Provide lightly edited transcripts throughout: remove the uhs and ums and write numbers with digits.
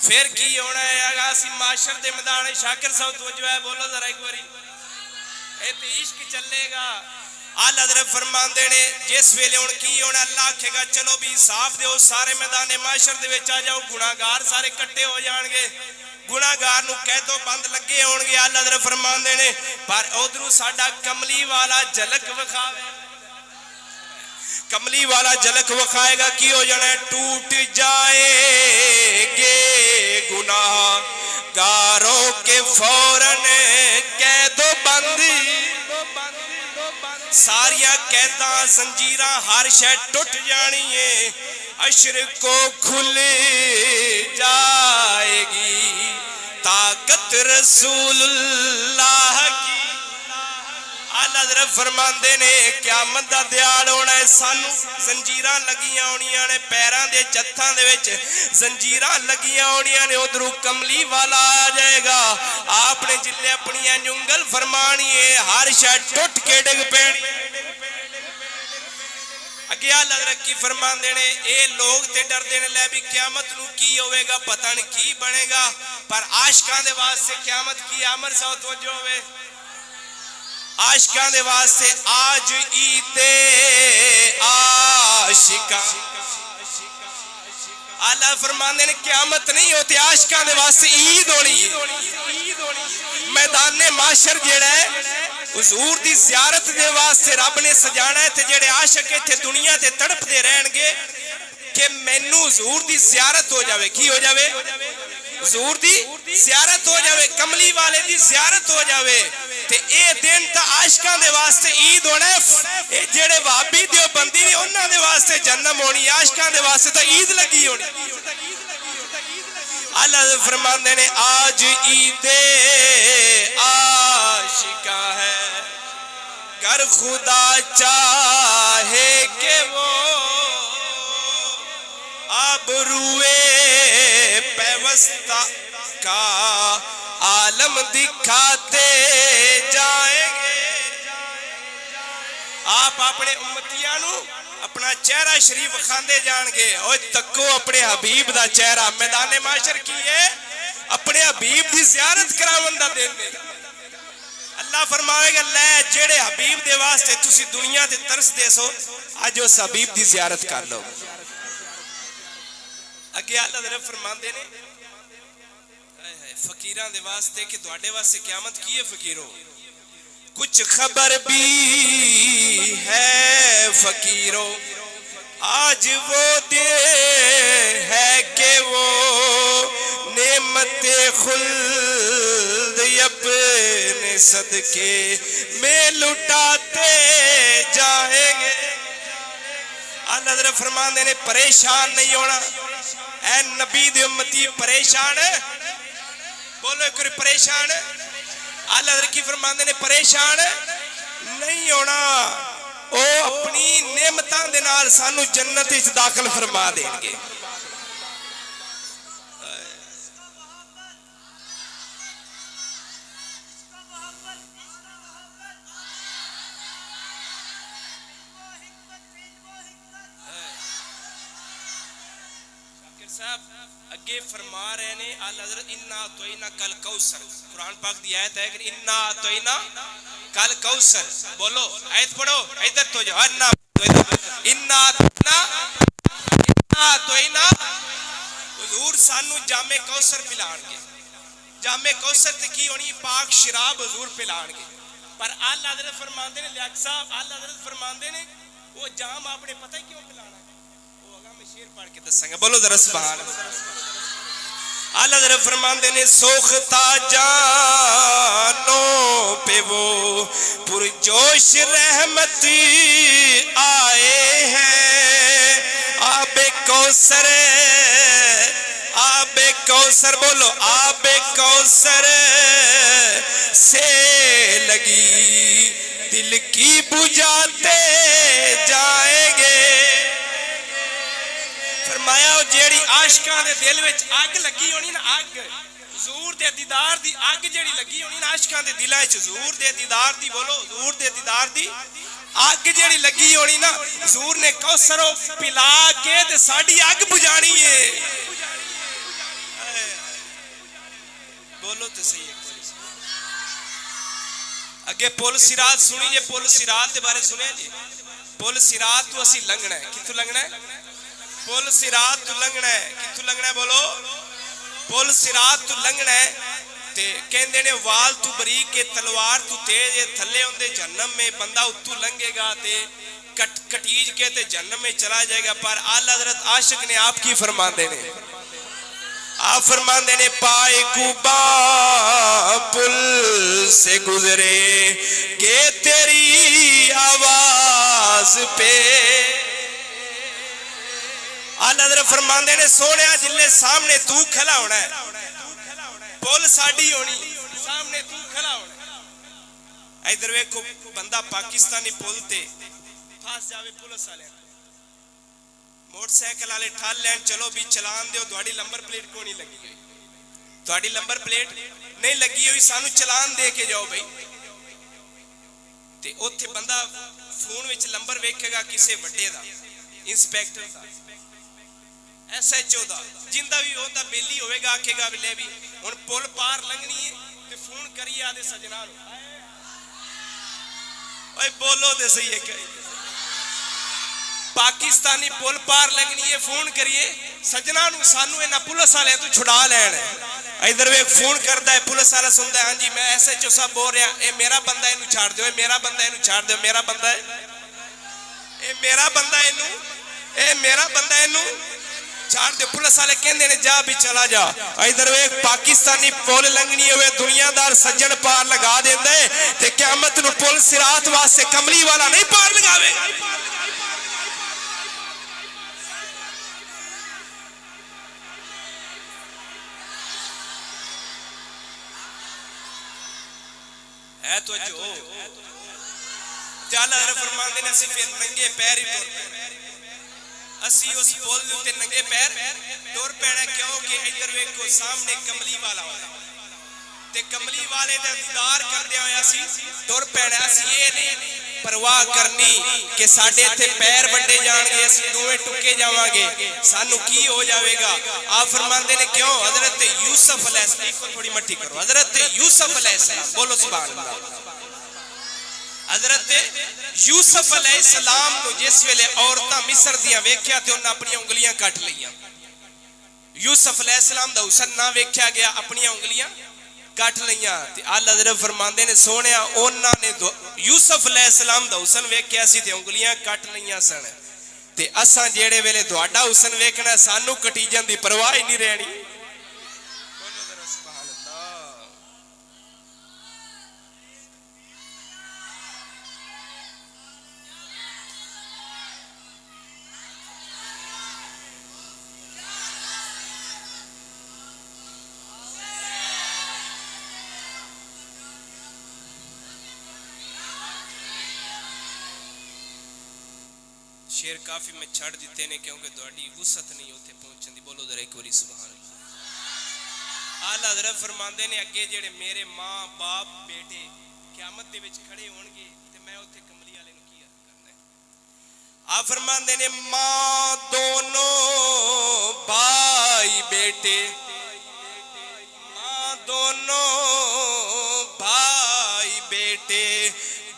پھر کی ہونا ہے اگاسی معاشر دے میدان شاکر صاحب توجہ ہے بولو ذرا ایک باری اے تے عشق چلے گا آل حضرت فرمان دینے جس ویلے ان کی ہونا اللہ کہے گا چلو بھی صاف دے ہو سارے میدان معاشر دے وچ آ جاؤ گناہگار سارے کٹے ہو جان گے گناہگار نو قید و بند لگے ہون گے آل حضرت فرمان دینے پر ادھروں ساڈا کملی والا جھلک وکھاوے کملی والا جھلک وکھائے گا کی ہو جانا ہے ٹوٹ جائیں گے گناہ گاروں کے فوراً قید و بندی ساریاں قیداں زنجیراں ہر شے ٹوٹ جانی ہے عشر کو کھل جائے گی طاقت رسول اللہ کی آلہ حضرت فرماندے نے قیامت دا دیال ہونا ہے سانو زنجیراں لگیاں ہونیاں نے پیران دے چتھاں دے وچ زنجیراں لگیاں ہونیاں نے ادھروں کملی والا آ جائے گا آپ نے جلے اپنی انجنگل فرمانی ہے ہر شے ٹوٹ کے ڈگ پینی اگے آلہ حضرت کی فرمان دینے اے لوگ تے ڈر دینے لے بھی قیامت نو کی ہوئے گا پتہ نہیں کی بنے گا پر عاشقان دے واسطے قیامت کی عمر سا توجہ ہوئے عاشقان دے واسطے آج عید عاشقاں اللہ فرمانے نے قیامت نہیں ہوتی عاشقان دے واسطے عید ہونی میدان معاشر جیڑا ہے حضور دی زیارت دے واسطے رب نے سجانا ہے تے جیڑے عاشق تھے دنیا تے تڑپ دے رہن گے کہ مینوں حضور دی زیارت ہو جاوے کی ہو جاوے حضور دی زیارت ہو جاوے کملی والے دی زیارت ہو جاوے تے اے دن تا عاشقان دے واسطے عید ہونا ہے اے جڑے وہابی دیو بندی نے انہاں دے واسطے جنم ہونی عاشقان دے واسطے تا عید لگی ہونی اللہ فرماندے نے آج عید عاشقاں ہے گر خدا چاہے کہ وہ آبروئے پیوستہ کا عالم دکھاتے جائیں گے آپ اپنے امتیانوں اپنا چہرہ شریف خاندے جان گے اور تکو اپنے حبیب دا چہرہ میدان معاشر کی ہے اپنے حبیب دی زیارت کراوندہ دینے اللہ فرمائے گا لے جیڑے حبیب دے واسطے تسی دنیا دے ترس دے سو آج اس حبیب دی زیارت کر لو اگے اللہ دے فرمان دینے فقیران دے واسطے کہ دوڑے واسطے قیامت کی ہے فقیروں کچھ خبر بھی ہے فقیروں آج وہ دن ہے کہ وہ نعمت خلد اپنے صدقے میں لٹاتے جائیں گے اللہ حضرت فرمان دینے پریشان نہیں ہونا اے نبی دی امتی پریشان بولو کوئی پریشان اللہ حضرت کی فرمان دینے پریشان نہیں ہونا او اپنی نعمتان دے نال سانو جنت اس داخل فرما دیں گے صاحب اگے فرما رہے نے آل حضرت انا توینا کل کوثر قرآن پاک دی آیت ہے کہ انا توینا کل کوثر بولو آیت پڑھو ادھر تو جاؤ انا توینا حضور سانو جامع کوثر پلان گے جامع کوثر تے کی ہونی پاک شراب حضور پلان گے پر آل حضرت فرماندے نے لیاق صاحب آل حضرت فرماندے نے وہ جام آپ نے پتہ کیوں پلانا شیر پڑھ کے دسیں گے بولو ذرا سبحان اللہ حضرت فرماندے نے سوختہ جانوں پہ وہ پرجوش رحمت آئے ہیں آب کوثر بولو آب کوثر سے لگی دل کی بجھاتے جائیں گے فرمایا جیڑی عاشقاں دے دل وچ آگ لگی ہونی نا آگ حضور دے دیدار دی آگ جیڑی لگی ہونی نا عاشقاں دے دلاں وچ حضور دے دیدار دی بولو حضور دے دیدار دی آگ جیڑی لگی ہونی نا حضور نے کوثر پلا کے تے ساڈی آگ بجھانی ہے تے صحیح ایک باری اگے پل سرات سنی جے پل سرات دے بارے سنیا جی پل سرات تو اسی لنگنا ہے کتھوں لنگنا ہے پل سرات تو لنگنا ہے کتھوں لنگنا ہے بولو پل سرات تو لنگنا ہے تے کہندے نے وال تو بریک کے تلوار تو تیز تھلے ہوندے جہنم میں بندہ اتو لنگے گا تے کٹیج کے تے جہنم میں چلا جائے گا پر اعلی حضرت عاشق نے آپ کی فرماندے نے آپ فرماندے نے پائے کوبا پل سے گزرے کہ تیری آواز پہ اعلی حضرت فرماندے نے سونیا جلے سامنے تو کھلا ہونا ہے پل ساڑی ہونی سامنے تو کھلا ہونا ادھر ویکھو بندہ پاکستانی پل تے پھاس جاوے پولیس والے موٹر سائیکل والے ٹھال لین چلو بھی چلان دیو تہاڈی نمبر پلیٹ کو نہیں لگی ہوئی تہاڈی نمبر پلیٹ نہیں لگی ہوئی سانو چلان دے کے جاؤ بھائی تے اوتھے بندہ فون وچ نمبر ویکھے گا کسے وڈے دا inspector the S H O دا جندا بھی ہوندا بیلی ہوئے گا آکھے گا لے بھی ہن پل پار لنگنی ہے تے فون کری آدے سجنا اوئے بولو تے صحیح ہے کہ پاکستانی پل پار لگنی ہے فون کریے سجنا نو سانو اینا پولیس والے تو چھڑا لین ادھر ایک فون کردا ہے پولیس والا سندا ہے ہاں جی میں ایس ایچ او صاحب بول رہا اے میرا بندہ اینو چھاڑ دیو اے میرا بندہ اینو چھاڑ دیو میرا بندہ ہے اے میرا بندہ اینو اے میرا بندہ اینو چھاڑ دیو پولیس والے کہندے نے جا بھی چلا جا ادھر ایک پاکستانی پل لنگنی ہوئے دنیا دار سجن پار لگا دیندے تے قیامت نو پل صراط واسطے کملی والا نہیں پار لگاوے ہے تو جو اللہ فرمان دینا اسی پھر ننگے پیر ہی ٹور پینا اسی اس پول دیتے ننگے پیر ٹور پینا کیوں کہ ادھر ویکھو سامنے کملی والا ہوتا تے کملی والے دے دیدار کر دیا ہویا اسی ٹور پینا اسی یہ نہیں پرواہ کرنی کہ ساڑھے تھے پیر بڑھے جان گے اسی دوئے ٹکے جاواں گے سانو کی ہو جاوے گا آپ فرمان دینے کیوں حضرت یوسف علیہ السلام کو تھوڑی مٹی کرو حضرت یوسف علیہ السلام بولو سبحان اللہ حضرت یوسف علیہ السلام نو جس ویلے عورتاں مصر دیاں ویکھیا تے انہاں اپنی انگلیاں کٹ لیاں یوسف علیہ السلام دا حسن نہ ویکھیا گیا اپنی انگلیاں کٹ لیاں تے اللہ حضرت فرماندے نے سونیا انہاں نے یوسف علیہ السلام دا حسن ویکھیا سی تے انگلیاں کٹ لیاں سن تے اساں جیڑے ویلے تہاڈا حسن ویکھنا سانو کٹیجن دی پرواہ ہی نہیں رہنی شیر کافی میں چھڑ دیتے نے کیونکہ دوڑی وسعت نہیں ہوتے پہنچن دی بولو ذرا ایک باری سبحان اللہ اعلیٰ حضرت فرماندے نے اگے جڑے میرے ماں باپ بیٹے قیامت دے وچ کھڑے ہون گے تے میں اوتھے کملی والے نو کی کرنا ہے آپ فرماندے نے ماں دونوں بھائی بیٹے ماں دونوں بھائی بیٹے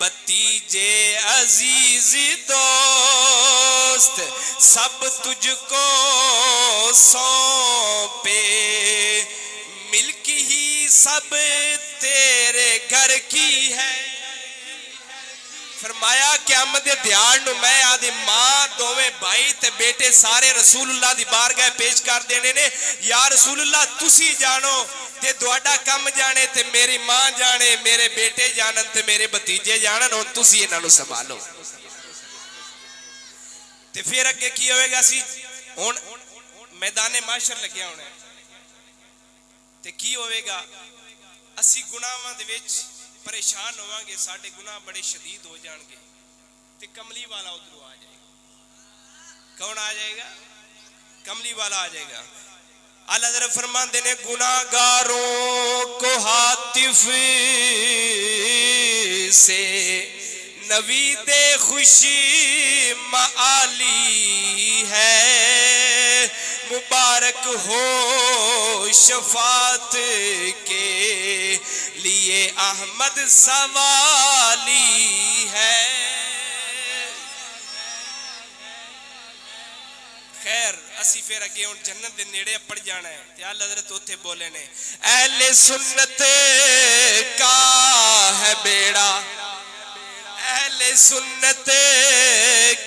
بتیجے عزیز دوست سب تجھ کو سونپے ملک ہی سب تیرے گھر کی ہے فرمایا قیامت دے دیار نو میں آدھی ماں دوویں بھائی تے بیٹے سارے رسول اللہ دی بارگاہ پیش کر دینے نے یا رسول اللہ تسی جانو تے دوڑا کم جانے تے میری ماں جانے میرے بیٹے جانن تے میرے بتیجے جانن اور تسی انہاں نو سنبھالو تے پھر اگے کی ہوئے گا سی ہن میدان معاشر لگیا ہونا ہے تے کی ہوئے گا اسی گناہاں دے وچ پریشان ہوواں گے ساڈے گناہ بڑے شدید ہو جان گے تے کملی والا ادھروں آ جائے گا کون آ جائے گا کملی والا آ جائے گا اللہ حضرت فرماندے نے گناہگاروں کو ہاتف سے نوید خوشی معالی ہے مبارک ہو شفاعت کے لیے احمد سوالی ہے. خیر اسی پھر اگے ہوں جنت دے نیڑے پڑ جانا ہے. تے اعلی حضرت اوتھے بولے نے اہل سنت کا ہے بیڑا، اہل سنت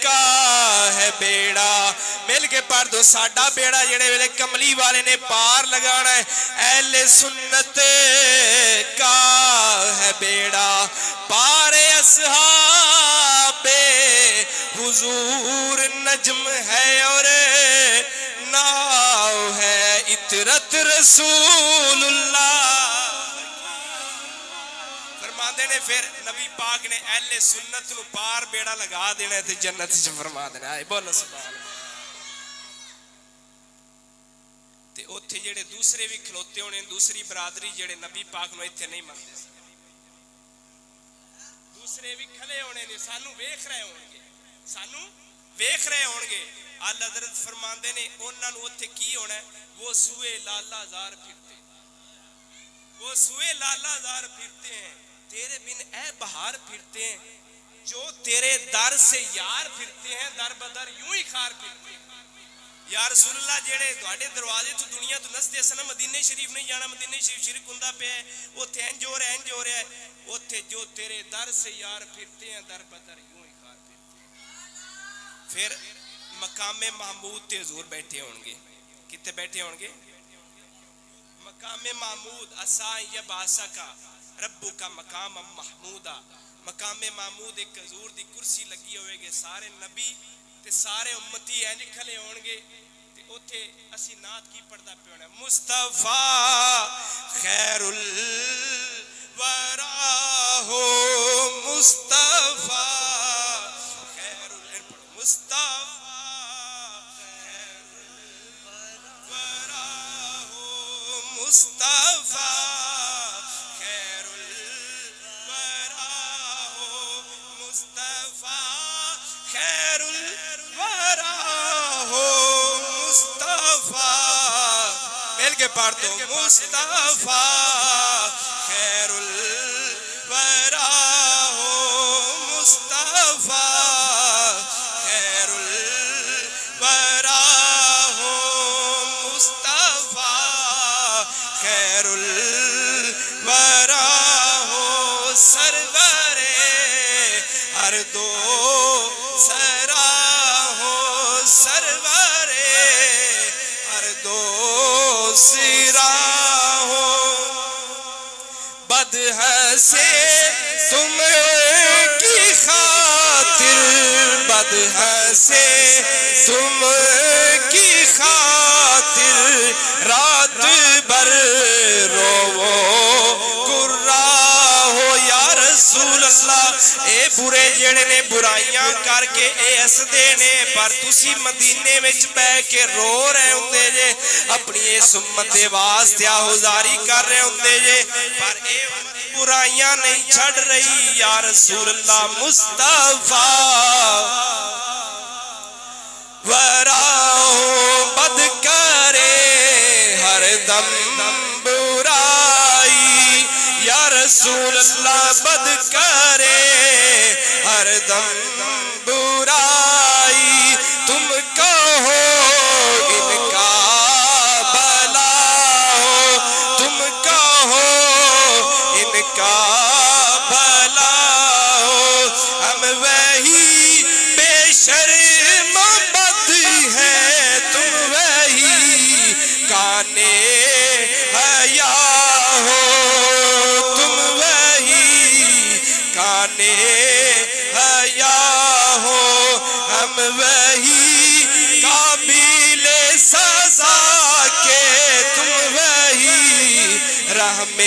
کا ہے بیڑا. مل کے پڑھ دو ساڈا بیڑا جڑے ویلے کملی والے نے پار لگانا ہے. اہل سنت کا ہے بیڑا پار اصحاب حضور نجم ہے اور ناؤ ہے اطرت رسول اللہ. فرماندے نے پھر نبی پاک نے اہل سنت نو پار بیڑا لگا دینا تے جنت چ فرما دینا ہے. بولو سبحان اللہ. تے اوتھے جڑے دوسرے بھی کھلوتے ہونے دوسری برادری جڑے نبی پاک نو ایتھے نہیں مانتے دوسرے بھی کھلے ہونے نے سانو ویکھ رہے ہون گے سانو ویکھ رہے ہون گے. اعلی حضرت فرماندے نے انہاں نو اوتھے کی ہونا ہے وہ سوئے لالا زار پھرتے وہ سوئے لالا زار پھرتے ہیں تیرے بن اے بہار پھرتے ہیں جو تیرے در سے یار پھرتے ہیں در بدر یوں ہی خار پھرتے ہیں. یا رسول اللہ جیڑے تواڈے دروازے تو دنیا تو نسدے سن مدینے شریف نہیں جانا مدینے شریف شرک ہوندا پیا ہے اوتھے انج ہو رہا ہے اوتھے جو تیرے در سے یار پھرتے ہیں در بدر یوں ہی خار پھرتے ہیں. پھر مقام محمود تے حضور بیٹھے ہون گے. کتے بیٹھے ہون گے؟ مقام محمود اسا یباسا کا ربو کا مقام محمودہ. مقام محمود ایک حضور دی کرسی لگی ہوئے گے سارے نبی تے سارے امتی انج کھلے ہون گے تے اوتھے اسی نعت کی پڑھدا پیا ہونا مصطفیٰ خیر الورا ہو مصطفیٰ خیر مصطفیٰ مصطفیٰ خیر الورا ہو مصطفیٰ خیر الورا ہو مصطفیٰ. مل کے پڑھ دو مصطفیٰ خیر الورا ہو مصطفیٰ خیر الورا ہو مصطفیٰ خیر الورا ہو سرور ہر دو سرا ہو سرور ہر دو سرا ہو بد حسے تم کی خاطر بد حسے تم کی خاطر رات بر رو گرا ہو یا رسول اللہ. اے برے جڑے نے برائیاں کر کے اے ہسدے نے پر تسی مدینے وچ بیٹھ کے رو رہے ہوندے جے اپنی اس امت دے واسطے آہوزاری کر رہے ہوندے جے پر اے برائیاں نہیں چھڑ رہی یا رسول اللہ. مصطفیٰ وراؤ بد کرے ہر دم برائی یا رسول اللہ بد کرے ہر دم برائی تم کہو ان کا بھلا ہو تم کہو ان کا بھلا ہو ہم وہی بے شرم بد ہے تم وہی کانے حیا ہو تم وہی کانے حیا ہو ہم وہی قابل سزا کے تم وہی رحم